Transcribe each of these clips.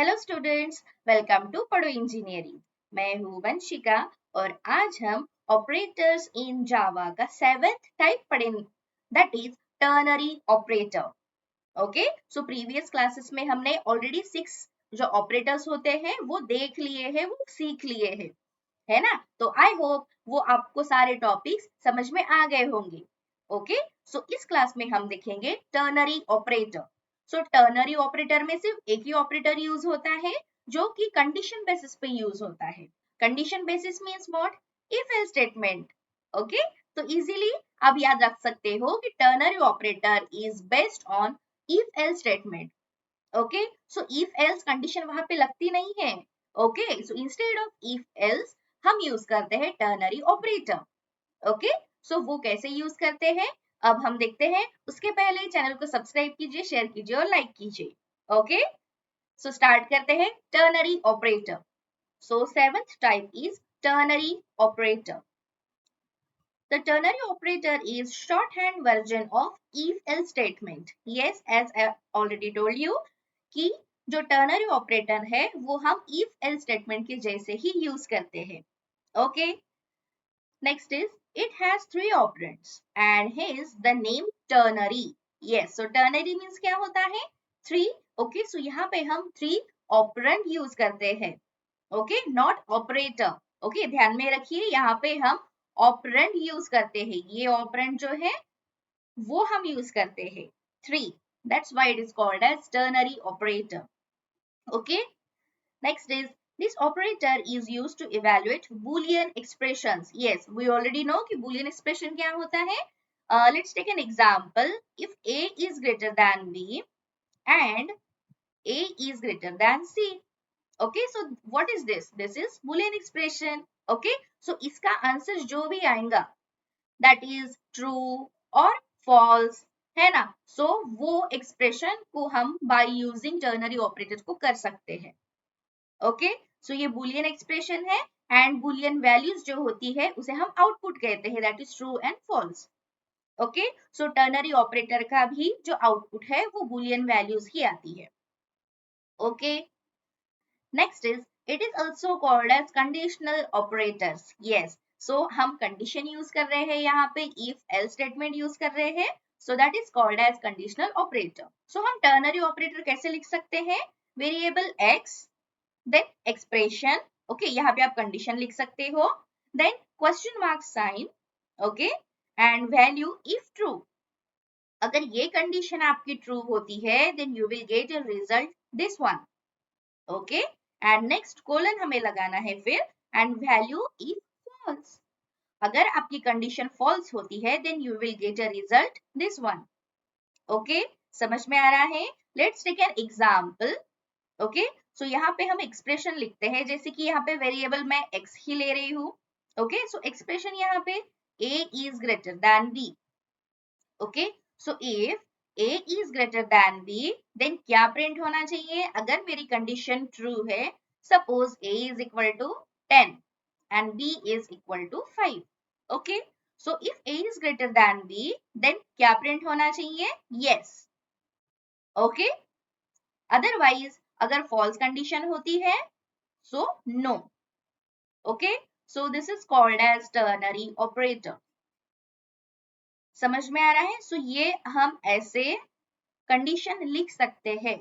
Hello students, welcome to पढ़ो engineering. मैं हूँ वंशिका और आज हम ऑपरेटर्स इन जावा का 7th टाइप पढ़ेंगे, that is ternary operator. Okay, so previous classes में हमने ऑलरेडी 6 जो ऑपरेटर्स होते हैं वो देख लिए हैं, वो सीख लिए हैं, है ना। तो आई होप वो आपको सारे टॉपिक्स समझ में आ गए होंगे। ओके, सो इस क्लास में हम देखेंगे टर्नरी ऑपरेटर। सो टर्नरी ऑपरेटर में सिर्फ एक ही ऑपरेटर यूज होता है जो कि कंडीशन बेसिस पे यूज होता है। Condition basis means what? If else statement. Okay, तो इजीली आप याद रख सकते हो कि ternary operator is based on if else statement. Okay, so if else condition वहां पे लगती नहीं है। Okay, so instead of if else हम यूज करते हैं टर्नरी ऑपरेटर। ओके, सो वो कैसे यूज करते हैं अब हम देखते हैं। उसके पहले चैनल को सब्सक्राइब कीजिए, शेयर कीजिए और लाइक कीजिए। ओके, सो स्टार्ट करते हैं ternary operator. So 7th type is ternary operator. The ternary operator is shorthand version of if-else statement. Yes, as I already told you कि जो ternary operator है वो हम if-else statement के जैसे ही use करते हैं. Okay. Next is it has 3 operands and hence the name ternary. Yes, so ternary means क्या होता है? 3. Okay, so यहाँ पे हम 3 operand use करते हैं. Okay, not operator. Okay, ध्यान में रखिए यहाँ पे हम ऑपरेंड यूज करते हैं। ये ऑपरेंड जो है वो हम यूज करते हैं 3. That's why it is called as ternary operator. Okay, next is this operator is used to evaluate Boolean expressions. Yes, we already know कि Boolean expression क्या होता है. Let's take an example. If A is greater than B and A is greater than C. Okay, so what is this? This is Boolean expression. Okay, so इसका answer जो भी आएगा that is true or false, है ना। so वो expression को हम by using ternary operator को कर सकते हैं। ओके, सो ये बुलियन एक्सप्रेशन है एंड बुलियन वैल्यूज जो होती है उसे हम आउटपुट कहते हैं, that is true and false. Okay, so ternary operator का भी जो आउटपुट है वो बुलियन वैल्यूज ही आती है। Okay, next is it is also called as conditional operators. Yes, so हम कंडीशन यूज कर रहे हैं यहाँ पे, इफ एल्स स्टेटमेंट यूज कर रहे हैं, so that is called as conditional operator. So हम टर्नरी ऑपरेटर कैसे लिख सकते हैं? Variable x, then expression, okay यहाँ पे आप कंडीशन लिख सकते हो, then question mark sign, okay, and value if true. अगर ये कंडीशन आपकी ट्रू होती है then you will get a result this one. Okay, and next colon हमें लगाना है फिर, एंड वैल्यू इफ फॉल्स। अगर आपकी कंडीशन फॉल्स होती है then you will get a result this one. Okay, समझ में आ रहा है? Let's take an example. Okay, so यहाँ पे हम एक्सप्रेशन लिखते हैं, जैसे कि यहाँ पे वेरिएबल मैं x ही ले रही हूँ। ओके, सो एक्सप्रेशन यहाँ पे a is greater than b. Okay, so if a is greater than b, then क्या प्रिंट होना चाहिए? अगर मेरी कंडीशन ट्रू है, suppose a is equal to 10 and b is equal to 5. Okay, so if a is greater than b, then क्या print होना चाहिए? yes. Okay, otherwise अगर फॉल्स कंडीशन होती है so no. Okay, so this is called as ternary operator. समझ में आ रहा है? सो ये हम ऐसे कंडीशन लिख सकते हैं।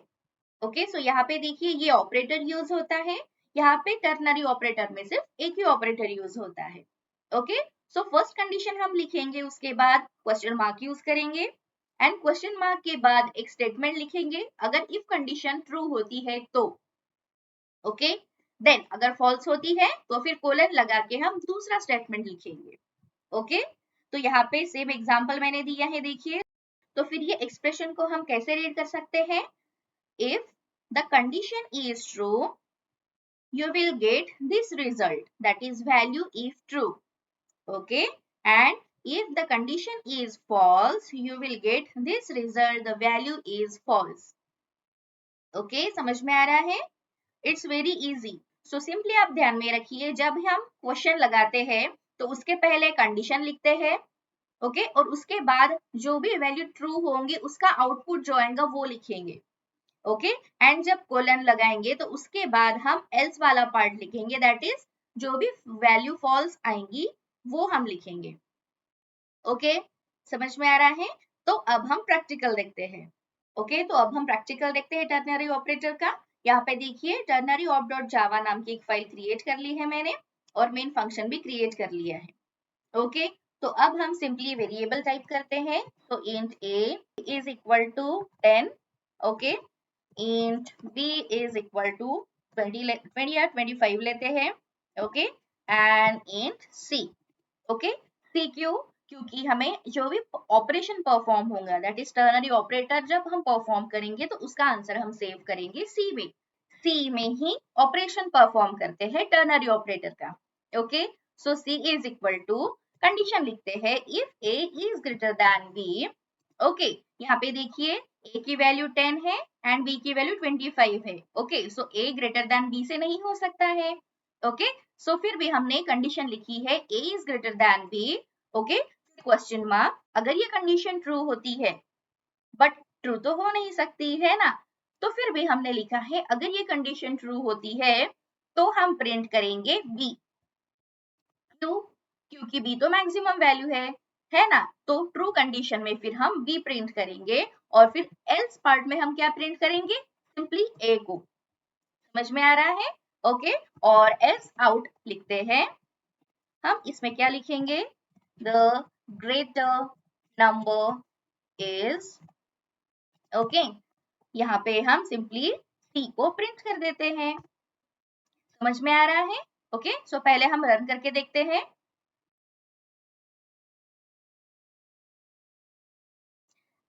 ओके, सो यहाँ पे देखिए ये ऑपरेटर यूज होता है, यहाँ पे टर्नरी ऑपरेटर में सिर्फ एक ही ऑपरेटर यूज होता है। ओके, सो फर्स्ट कंडीशन हम लिखेंगे, उसके बाद क्वेश्चन मार्क यूज करेंगे एंड क्वेश्चन मार्क के बाद एक स्टेटमेंट लिखेंगे अगर इफ कंडीशन ट्रू होती है तो। ओके, देन अगर फॉल्स होती है तो फिर कोलन लगा के हम दूसरा स्टेटमेंट लिखेंगे। ओके, तो यहाँ पे सेम एग्जांपल मैंने दिया है, देखिए। तो फिर ये एक्सप्रेशन को हम कैसे रीड कर सकते हैं? If the condition is true you will get this result, that is value if true. Okay, and if the condition is false you will get this result, the value is false. Okay, समझ में आ रहा है? It's very easy. So simply आप ध्यान में रखिए, जब हम क्वेश्चन लगाते हैं तो उसके पहले कंडीशन लिखते हैं, ओके, और उसके बाद जो भी वैल्यू ट्रू होंगी उसका आउटपुट जो आएगा वो लिखेंगे। ओके एंड जब कोलन लगाएंगे तो उसके बाद हम एल्स वाला पार्ट लिखेंगे, दैट इज जो भी वैल्यू फॉल्स आएंगी वो हम लिखेंगे। ओके समझ में आ रहा है? तो अब हम प्रैक्टिकल देखते हैं। ओके तो अब हम प्रैक्टिकल देखते हैं टर्नरी ऑपरेटर का। यहाँ पे देखिए टर्नरी ऑप डॉट जावा नाम की एक फाइल क्रिएट कर ली है मैंने और मेन फंक्शन भी क्रिएट कर लिया है। ओके तो अब हम सिंपली वेरिएबल टाइप करते हैं, तो int a is equal to 10, okay int b is equal to 20 या 25 लेते हैं, okay and int c, okay C Q, क्योंकि हमें जो भी ऑपरेशन परफॉर्म होगा दैट इज टर्नरी ऑपरेटर जब हम परफॉर्म करेंगे तो उसका आंसर हम सेव करेंगे सी में। सी में ही ऑपरेशन परफॉर्म करते हैं टर्नरी ऑपरेटर का। Okay so C is equal to condition लिखते हैं if A is greater than B. Okay यहाँ पे देखिए ए की वैल्यू 10 है एंड बी की वैल्यू 25 है। ओके सो ए ग्रेटर देन बी से नहीं हो सकता है। ओके सो फिर भी हमने कंडीशन लिखी है a is greater then b, okay question mark. अगर ये कंडीशन ट्रू होती है, बट ट्रू तो हो नहीं सकती है ना, तो फिर भी हमने लिखा है अगर ये कंडीशन ट्रू होती है तो हम प्रिंट करेंगे b। क्यों? क्योंकि b तो मैक्सिमम वैल्यू है ना, तो ट्रू कंडीशन में फिर हम b प्रिंट करेंगे और फिर एल्स पार्ट में हम क्या प्रिंट करेंगे, सिंपली a को। समझ में आ रहा है? ओके और एल्स आउट लिखते हैं हम, इसमें क्या लिखेंगे, the greater number is, okay यहाँ पे हम सिंपली सी को प्रिंट कर देते हैं। समझ में आ रहा है? ओके सो पहले हम रन करके देखते हैं।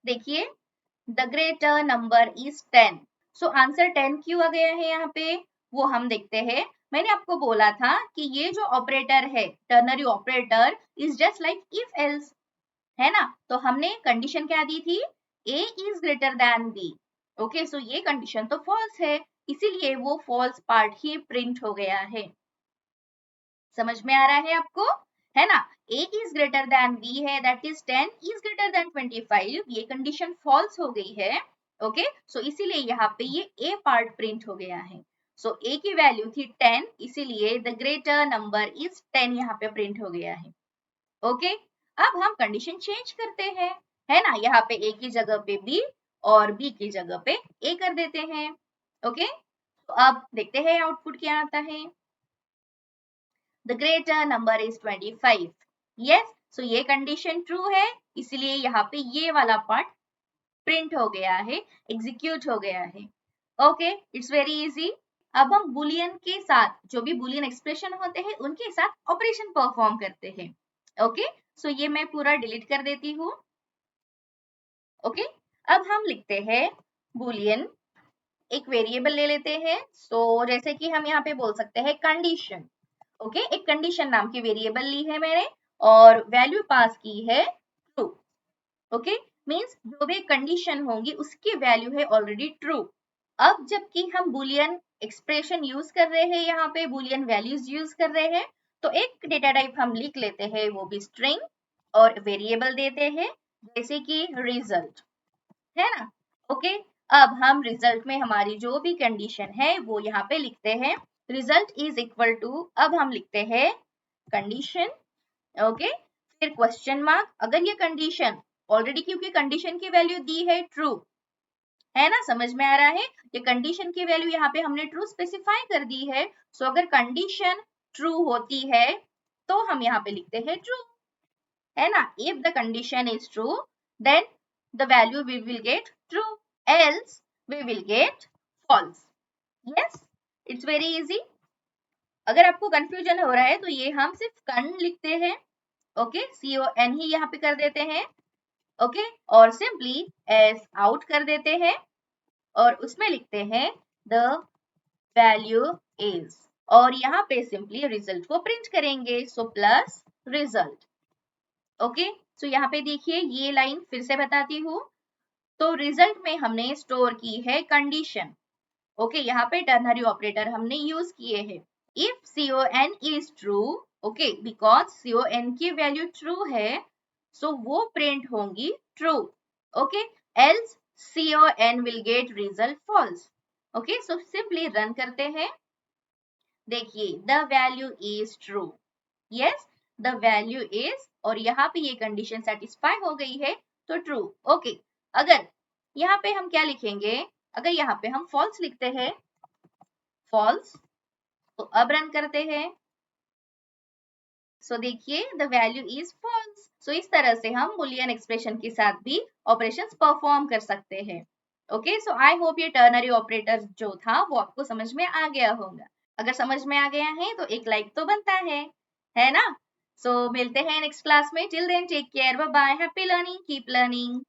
देखिए the greater number is 10, so answer 10 क्यों आ गया है यहाँ पे वो हम देखते हैं। मैंने आपको बोला था कि ये जो ऑपरेटर है ternary operator is just like if else, है ना, तो हमने कंडीशन क्या दी थी, a is greater then b। Okay so ये कंडीशन तो फॉल्स है, इसीलिए वो फॉल्स पार्ट ही प्रिंट हो गया है। समझ में आ रहा है आपको, है ना, a is greater then b है that is 10 is greater then 25, ये कंडीशन फॉल्स हो गई है। ओके सो इसीलिए यहाँ पे ये a पार्ट प्रिंट हो गया है। सो a की वैल्यू थी 10, इसीलिए द ग्रेटर नंबर इज 10 यहाँ पे प्रिंट हो गया है। ओके अब हम कंडीशन चेंज करते हैं, है ना, यहाँ पे a की जगह पे b और b की जगह पे a कर देते हैं। ओके तो अब देखते हैं आउटपुट क्या आता है, the greater number is 25। Yes so ये कंडीशन ट्रू है, इसलिए यहाँ पे ये वाला पार्ट प्रिंट हो गया है, एग्जीक्यूट हो गया है। Okay it's very easy. अब हम बुलियन के साथ जो भी बुलियन एक्सप्रेशन होते हैं उनके साथ ऑपरेशन परफॉर्म करते हैं। ओके सो ये मैं पूरा डिलीट कर देती हूँ। ओके अब हम लिखते हैं बुलियन, एक वेरिएबल ले लेते हैं, सो जैसे कि हम यहाँ पे बोल सकते हैं कंडीशन। ओके एक कंडीशन नाम की वेरिएबल ली है मैंने और वैल्यू पास की है ट्रू। ओके मींस जो भी कंडीशन होंगी उसकी वैल्यू है ऑलरेडी ट्रू। अब जबकि हम बुलियन एक्सप्रेशन यूज कर रहे हैं, यहाँ पे बुलियन वैल्यूज यूज कर रहे हैं, तो एक डेटा टाइप हम लिख लेते हैं वो भी स्ट्रिंग और वेरिएबल देते हैं जैसे कि रिजल्ट, है ना। ओके अब हम रिजल्ट में हमारी जो भी कंडीशन है वो यहाँ पे लिखते हैं, रिजल्ट इज इक्वल टू, अब हम लिखते हैं कंडीशन, ओके फिर क्वेश्चन मार्क। अगर ये कंडीशन ऑलरेडी, क्योंकि कंडीशन की वैल्यू दी है ट्रू, है ना, समझ में आ रहा है, ये कंडीशन की वैल्यू यहाँ पे हमने ट्रू स्पेसिफाई कर दी है। सो अगर कंडीशन ट्रू होती है तो हम यहाँ पे लिखते हैं ट्रू, है ना, if the condition is true then the value we will get true, else we will get false. Yes it's very easy. अगर आपको कंफ्यूजन हो रहा है तो ये हम सिर्फ कन लिखते हैं, ओके CON ही यहाँ पे कर देते हैं, ओके और सिंपली एस आउट कर देते हैं और उसमें लिखते हैं द वैल्यू इज, और यहाँ पे सिंपली रिजल्ट को प्रिंट करेंगे, so plus result. Okay so यहाँ पे देखिए ये लाइन फिर से बताती हूँ, तो रिजल्ट में हमने स्टोर की है कंडीशन। ओके यहाँ पे टर्नरी ऑपरेटर हमने यूज किए हैं। If CON is true, okay because CON की वैल्यू ट्रू है, सो वो प्रिंट होंगी true. Okay else con will get result false. Okay, so simply run करते हैं. देखिए the value is true. Yes, the value is, और यहाँ पे ये कंडीशन सेटिस्फाई हो गई है तो ट्रू. ओके, अगर यहाँ पे हम क्या लिखेंगे, अगर यहाँ पे हम फॉल्स लिखते हैं, फॉल्स, तो अब रन करते हैं. सो देखिए द वैल्यू इज फॉल्स. सो इस तरह से हम बुलियन एक्सप्रेशन के साथ भी ऑपरेशंस परफॉर्म कर सकते हैं. ओके, सो आई होप ये टर्नरी ऑपरेटर जो था वो आपको समझ में आ गया होगा. अगर समझ में आ गया है तो एक लाइक तो बनता है ना? सो मिलते हैं नेक्स्ट क्लास में. Till then take care, bye bye, happy learning, keep learning.